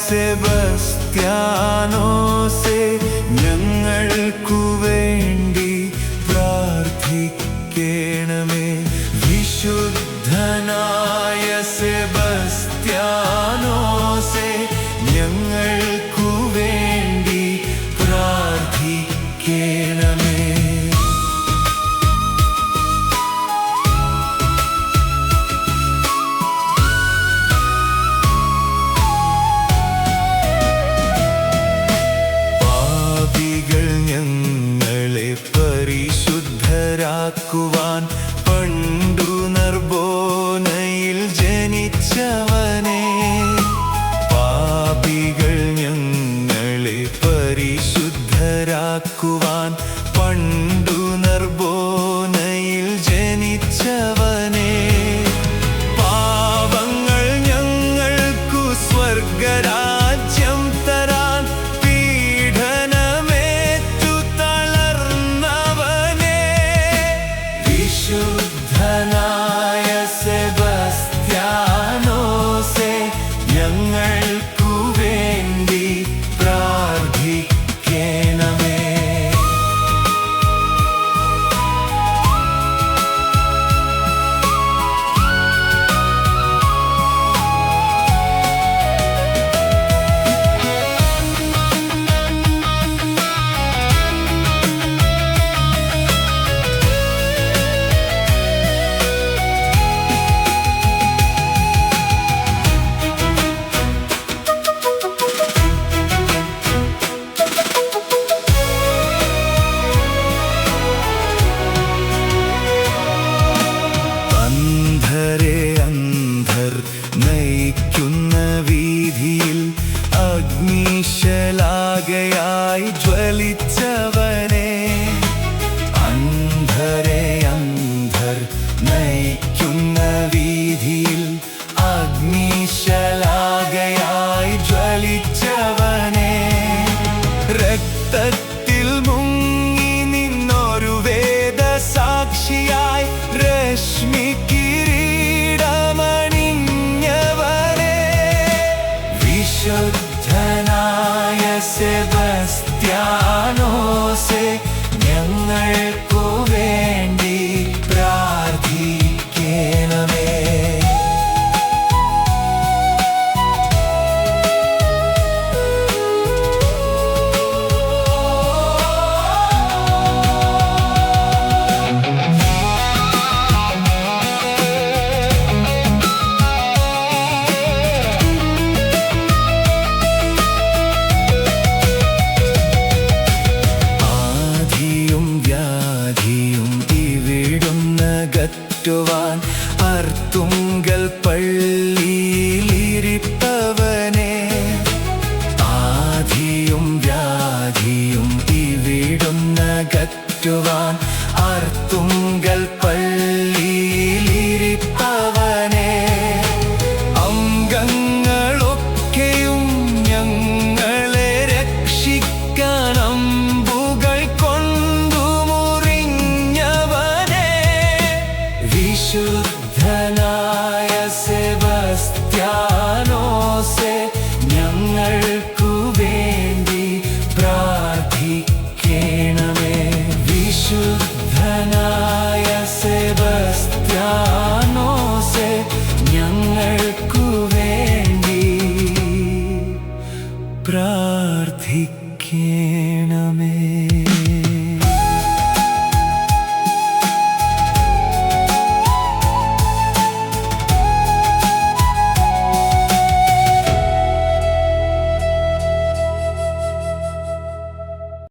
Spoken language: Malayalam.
സെബസ്ത്യാനോസേ, ഞങ്ങൾക്കു വേണ്ടി പ്രാർത്ഥിക്കണമേ. വിശുദ്ധനായ സെബസ്ത്യാനോസേ, ഞങ്ങൾക്കു വേണ്ടി പ്രാർത്ഥിക്കണമേ. പരിശുദ്ധരാക്കുവാൻ പണ്ടു നർബോനയിൽ ജനിച്ചവനെ, പാപികൾ ഞങ്ങളെ പരിശുദ്ധരാക്കുവാൻ പണ്ടു നർബോനയിൽ ജനിച്ചവനെ, പാവങ്ങൾ ഞങ്ങൾക്കു സ്വർഗരാജ്യം തരാൻ വിശുദ്ധനായ സെബസ്ത്യാനോസേ, ഞങ്ങൾക്കു വേണ്ടി പ്രാർത്ഥിക്കണമേ. അന്ധർ നയിക്കുന്ന വീതിയിൽ അഗ്നിശലാകയായി ജ്വലിച്ചവനെ, അന്ധർ നയിക്കുന്ന വീതിയിൽ അഗ്നിശലാകയായി ജ്വലിച്ചവനെ, രക്തത്തിൽ മുങ്ങി നിന്നൊരു വേദസാക്ഷിയായി രശ്മി വിശുദ്ധനായ സെബസ്ത്യാനോസേ, ഞങ്ങൾക്കു വേണ്ടി പ്രാർത്ഥിക്കണമേ. ുവാൻ അർത്തുങ്കൽ പള്ളിയിലിരിപ്പവനെ, ആധിയും വ്യാധിയും ഇവിടുന്നകറ്റുവാൻ അർത്തുങ്കൽ പള്ളിയിലിരിപ്പവനെ, അംഗങ്ങളൊക്കെയും ഞങ്ങളെ രക്ഷിക്കാൻ അമ്പുകൾ കൊണ്ടു മുറിഞ്ഞവനെ, വിശുദ്ധനായ സെബസ്ത്യാനോസേ, ഞങ്ങൾക്കു വേണ്ടി പ്രാർത്ഥിക്കണമേ. വിശുദ്ധനായ